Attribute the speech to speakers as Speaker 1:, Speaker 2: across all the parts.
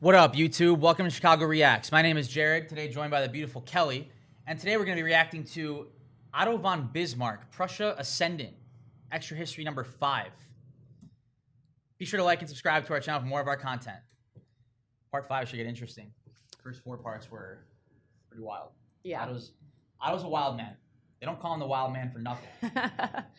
Speaker 1: What up, YouTube? Welcome to Chicago Reacts. My name is Jared, today joined by the beautiful Kelly, and today we're going to be reacting to Otto von Bismarck, Prussia Ascendant, Extra History number 5. Be sure to like and subscribe to our channel for more of our content. Part 5 should get interesting. First 4 parts were pretty wild.
Speaker 2: Yeah.
Speaker 1: Otto's a wild man. They don't call him the wild man for nothing.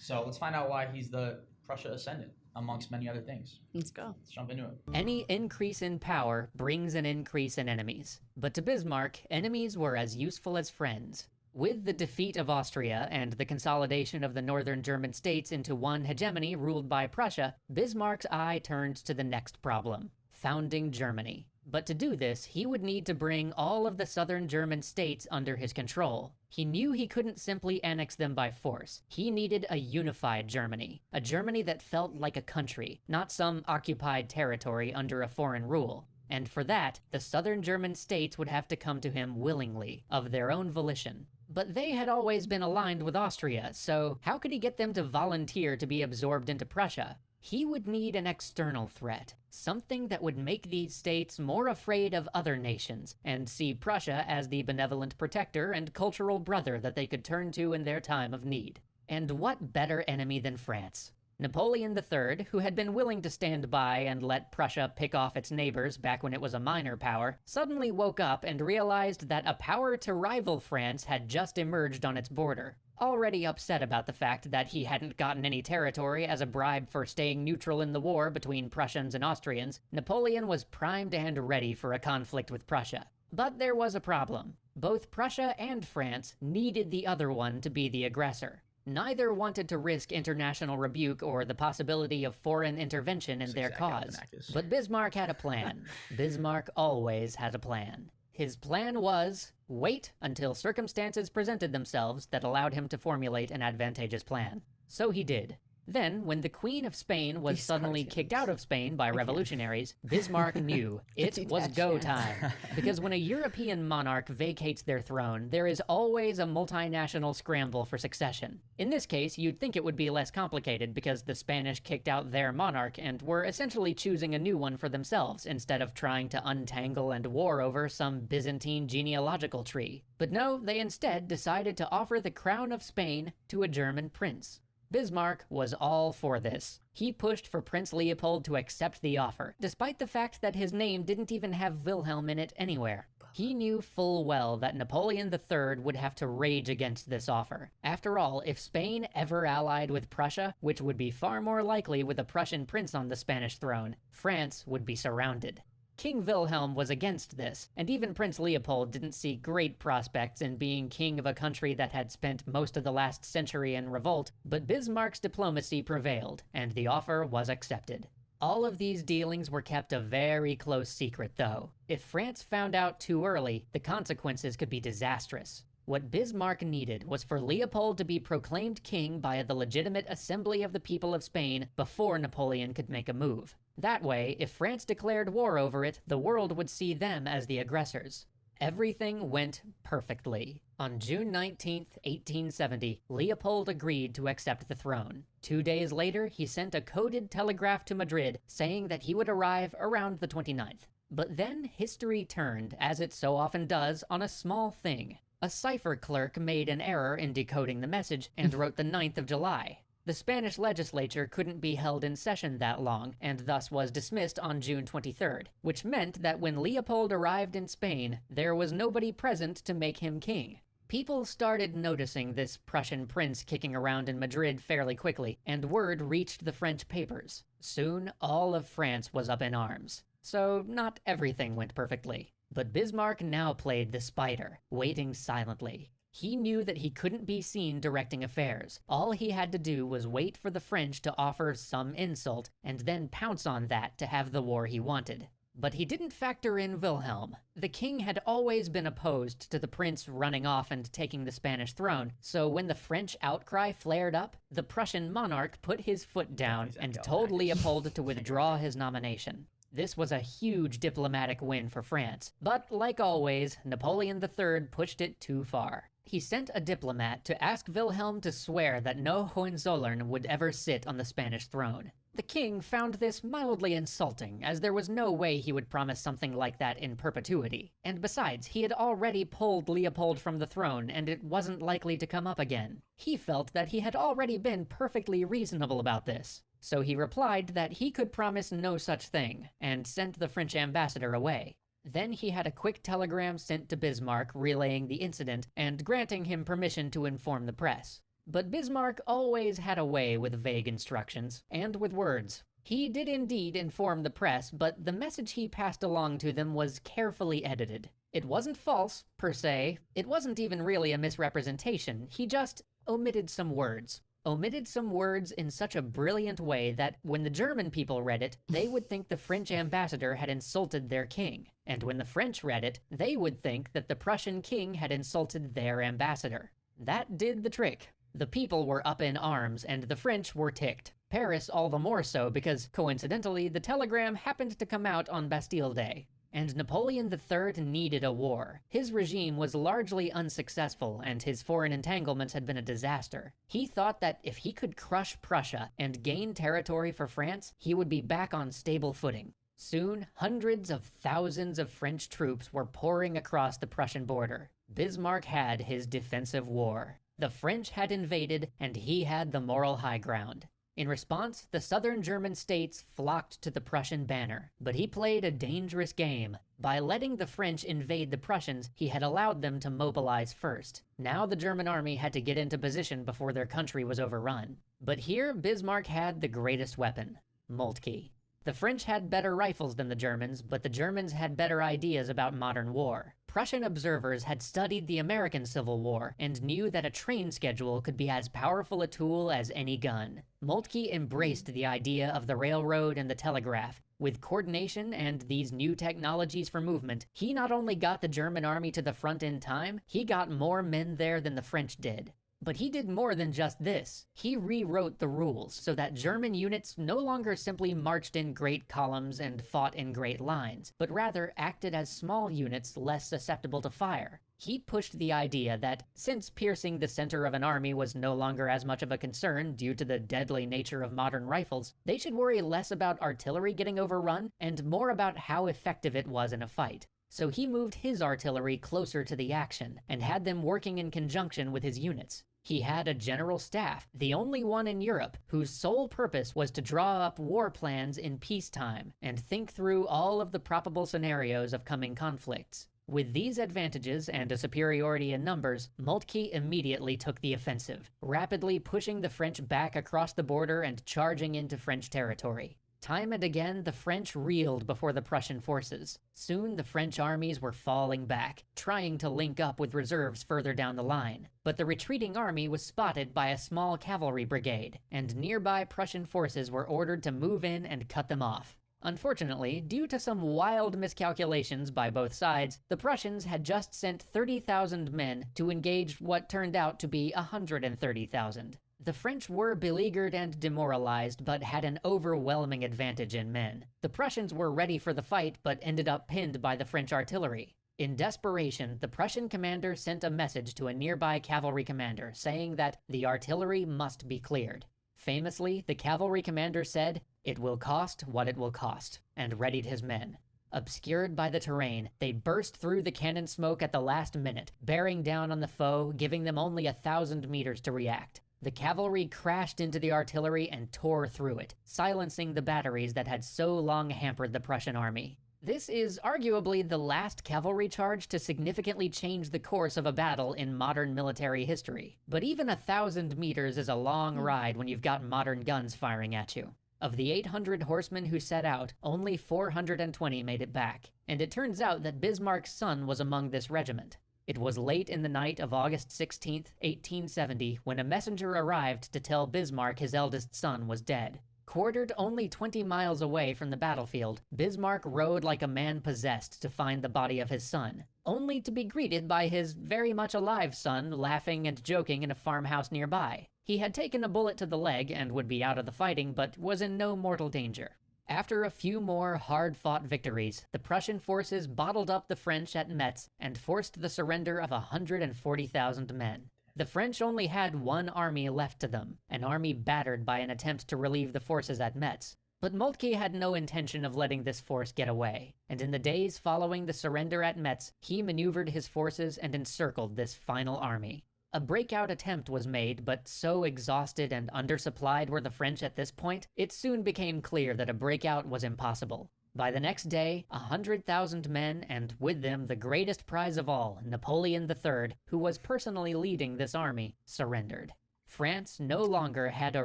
Speaker 1: So let's find out why he's the Prussia Ascendant, amongst many other things.
Speaker 2: Let's go.
Speaker 1: Let's jump into it.
Speaker 3: Any increase in power brings an increase in enemies. But to Bismarck, enemies were as useful as friends. With the defeat of Austria and the consolidation of the northern German states into one hegemony ruled by Prussia, Bismarck's eye turned to the next problem: founding Germany. But to do this, he would need to bring all of the southern German states under his control. He knew he couldn't simply annex them by force. He needed a unified Germany, a Germany that felt like a country, not some occupied territory under a foreign rule. And for that, the southern German states would have to come to him willingly, of their own volition. But they had always been aligned with Austria, so how could he get them to volunteer to be absorbed into Prussia? He would need an external threat, something that would make these states more afraid of other nations, and see Prussia as the benevolent protector and cultural brother that they could turn to in their time of need. And what better enemy than France? Napoleon III, who had been willing to stand by and let Prussia pick off its neighbors back when it was a minor power, suddenly woke up and realized that a power to rival France had just emerged on its border. Already upset about the fact that he hadn't gotten any territory as a bribe for staying neutral in the war between Prussians and Austrians, Napoleon was primed and ready for a conflict with Prussia. But there was a problem. Both Prussia and France needed the other one to be the aggressor. Neither wanted to risk international rebuke or the possibility of foreign intervention in their cause. But Bismarck had a plan. Bismarck always had a plan. His plan was wait until circumstances presented themselves that allowed him to formulate an advantageous plan. So he did. Then, when the Queen of Spain was suddenly kicked out of Spain by revolutionaries, Bismarck knew it was go time. Because when a European monarch vacates their throne, there is always a multinational scramble for succession. In this case, you'd think it would be less complicated because the Spanish kicked out their monarch and were essentially choosing a new one for themselves instead of trying to untangle and war over some Byzantine genealogical tree. But no, they instead decided to offer the crown of Spain to a German prince. Bismarck was all for this. He pushed for Prince Leopold to accept the offer, despite the fact that his name didn't even have Wilhelm in it anywhere. He knew full well that Napoleon III would have to rage against this offer. After all, if Spain ever allied with Prussia, which would be far more likely with a Prussian prince on the Spanish throne, France would be surrounded. King Wilhelm was against this, and even Prince Leopold didn't see great prospects in being king of a country that had spent most of the last century in revolt, but Bismarck's diplomacy prevailed, and the offer was accepted. All of these dealings were kept a very close secret, though. If France found out too early, the consequences could be disastrous. What Bismarck needed was for Leopold to be proclaimed king by the legitimate assembly of the people of Spain before Napoleon could make a move. That way, if France declared war over it, the world would see them as the aggressors. Everything went perfectly. On June 19, 1870, Leopold agreed to accept the throne. 2 days later, he sent a coded telegraph to Madrid saying that he would arrive around the 29th. But then history turned, as it so often does, on a small thing. A cipher clerk made an error in decoding the message and wrote the 9th of July. The Spanish legislature couldn't be held in session that long, and thus was dismissed on June 23rd, which meant that when Leopold arrived in Spain, there was nobody present to make him king. People started noticing this Prussian prince kicking around in Madrid fairly quickly, and word reached the French papers. Soon, all of France was up in arms. So, not everything went perfectly. But Bismarck now played the spider, waiting silently. He knew that he couldn't be seen directing affairs. All he had to do was wait for the French to offer some insult, and then pounce on that to have the war he wanted. But he didn't factor in Wilhelm. The king had always been opposed to the prince running off and taking the Spanish throne, so when the French outcry flared up, the Prussian monarch put his foot down and told Leopold to withdraw his nomination. This was a huge diplomatic win for France, but like always, Napoleon III pushed it too far. he sent a diplomat to ask Wilhelm to swear that no Hohenzollern would ever sit on the Spanish throne. The king found this mildly insulting, as there was no way he would promise something like that in perpetuity. And besides, he had already pulled Leopold from the throne, and it wasn't likely to come up again. He felt that he had already been perfectly reasonable about this. So he replied that he could promise no such thing, and sent the French ambassador away. Then he had a quick telegram sent to Bismarck relaying the incident and granting him permission to inform the press. But Bismarck always had a way with vague instructions, and with words. He did indeed inform the press, but the message he passed along to them was carefully edited. It wasn't false, per se. It wasn't even really a misrepresentation. He just omitted some words. Omitted some words in such a brilliant way that when the German people read it, they would think the French ambassador had insulted their king. And when the French read it, they would think that the Prussian king had insulted their ambassador. That did the trick. The people were up in arms, and the French were ticked. Paris all the more so because, coincidentally, the telegram happened to come out on Bastille Day. And Napoleon III needed a war. His regime was largely unsuccessful, and his foreign entanglements had been a disaster. He thought that if he could crush Prussia and gain territory for France, he would be back on stable footing. Soon, hundreds of thousands of French troops were pouring across the Prussian border. Bismarck had his defensive war. The French had invaded, and he had the moral high ground. In response, the southern German states flocked to the Prussian banner, but he played a dangerous game. By letting the French invade the Prussians, he had allowed them to mobilize first. Now the German army had to get into position before their country was overrun. But here, Bismarck had the greatest weapon, Moltke. The French had better rifles than the Germans, but the Germans had better ideas about modern war. Prussian observers had studied the American Civil War and knew that a train schedule could be as powerful a tool as any gun. Moltke embraced the idea of the railroad and the telegraph. With coordination and these new technologies for movement, he not only got the German army to the front in time, he got more men there than the French did. But he did more than just this. He rewrote the rules so that German units no longer simply marched in great columns and fought in great lines, but rather acted as small units less susceptible to fire. He pushed the idea that, since piercing the center of an army was no longer as much of a concern due to the deadly nature of modern rifles, they should worry less about artillery getting overrun and more about how effective it was in a fight. So he moved his artillery closer to the action and had them working in conjunction with his units. He had a general staff, the only one in Europe, whose sole purpose was to draw up war plans in peacetime and think through all of the probable scenarios of coming conflicts. With these advantages and a superiority in numbers, Moltke immediately took the offensive, rapidly pushing the French back across the border and charging into French territory. Time and again, the French reeled before the Prussian forces. Soon, the French armies were falling back, trying to link up with reserves further down the line. But the retreating army was spotted by a small cavalry brigade, and nearby Prussian forces were ordered to move in and cut them off. Unfortunately, due to some wild miscalculations by both sides, the Prussians had just sent 30,000 men to engage what turned out to be 130,000. The French were beleaguered and demoralized, but had an overwhelming advantage in men. The Prussians were ready for the fight, but ended up pinned by the French artillery. In desperation, the Prussian commander sent a message to a nearby cavalry commander, saying that the artillery must be cleared. Famously, the cavalry commander said, "It will cost what it will cost," and readied his men. Obscured by the terrain, they burst through the cannon smoke at the last minute, bearing down on the foe, giving them only 1,000 meters to react. The cavalry crashed into the artillery and tore through it, silencing the batteries that had so long hampered the Prussian army. This is arguably the last cavalry charge to significantly change the course of a battle in modern military history. But even 1,000 meters is a long ride when you've got modern guns firing at you. Of the 800 horsemen who set out, only 420 made it back. And it turns out that Bismarck's son was among this regiment. It was late in the night of August 16, 1870, when a messenger arrived to tell Bismarck his eldest son was dead. Quartered only 20 miles away from the battlefield, Bismarck rode like a man possessed to find the body of his son, only to be greeted by his very much alive son laughing and joking in a farmhouse nearby. He had taken a bullet to the leg and would be out of the fighting, but was in no mortal danger. After a few more hard-fought victories, the Prussian forces bottled up the French at Metz and forced the surrender of 140,000 men. The French only had one army left to them, an army battered by an attempt to relieve the forces at Metz. But Moltke had no intention of letting this force get away, and in the days following the surrender at Metz, he maneuvered his forces and encircled this final army. A breakout attempt was made, but so exhausted and undersupplied were the French at this point, it soon became clear that a breakout was impossible. By the next day, 100,000 men, and with them the greatest prize of all, Napoleon III, who was personally leading this army, surrendered. France no longer had a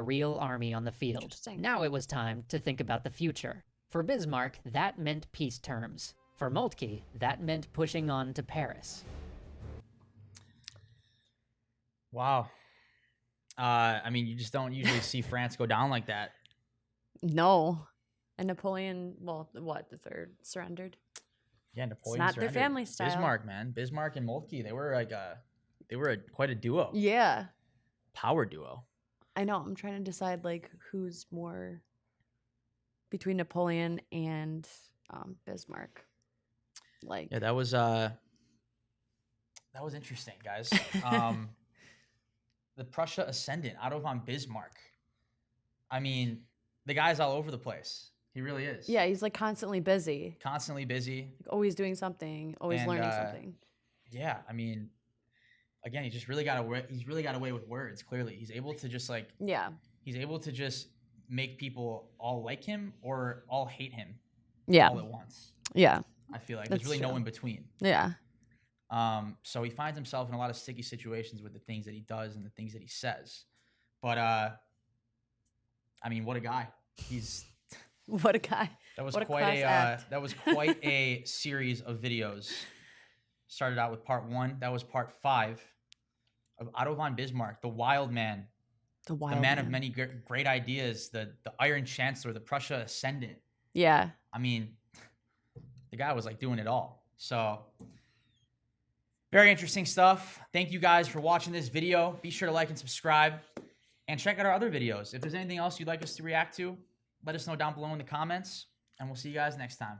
Speaker 3: real army on the field. Now it was time to think about the future. For Bismarck, that meant peace terms. For Moltke, that meant pushing on to Paris.
Speaker 1: Wow. I mean, you just don't usually see France go down like that.
Speaker 2: No. And Napoleon, well, what, the third surrendered?
Speaker 1: Yeah, Napoleon
Speaker 2: It's not their
Speaker 1: surrendered.
Speaker 2: family style.
Speaker 1: Bismarck, man. Bismarck and Moltke, they were quite a duo.
Speaker 2: Yeah.
Speaker 1: Power duo.
Speaker 2: I know. I'm trying to decide, like, who's more between Napoleon and Bismarck. Like,
Speaker 1: Yeah, that was interesting, guys. The Prussia Ascendant, Otto von Bismarck. I mean, the guy's all over the place. He really is.
Speaker 2: yeah, he's like constantly busy,
Speaker 1: Constantly busy.
Speaker 2: like always doing something, always
Speaker 1: And,
Speaker 2: learning something.
Speaker 1: Yeah, I mean, again, he just really got away. He's really got away with words. Clearly, he's able to just make people all like him or all hate him.
Speaker 2: Yeah,
Speaker 1: All at once.
Speaker 2: yeah,
Speaker 1: I feel like
Speaker 2: That's
Speaker 1: there's really no
Speaker 2: true.
Speaker 1: in between.
Speaker 2: yeah.
Speaker 1: So he finds himself in a lot of sticky situations with the things that he does and the things that he says. But I mean, what a guy.
Speaker 2: What a guy!
Speaker 1: That was
Speaker 2: What a
Speaker 1: quite
Speaker 2: class act.
Speaker 1: that was quite a series of videos. Started out with part 1. That was part 5 of Otto von Bismarck, the wild man,
Speaker 2: The
Speaker 1: the
Speaker 2: wild
Speaker 1: man of many great ideas, the Iron Chancellor, the Prussia Ascendant.
Speaker 2: Yeah,
Speaker 1: I mean, the guy was like doing it all. So very interesting stuff. Thank you guys for watching this video. Be sure to like and subscribe and check out our other videos. If there's anything else you'd like us to react to, let us know down below in the comments, and we'll see you guys next time.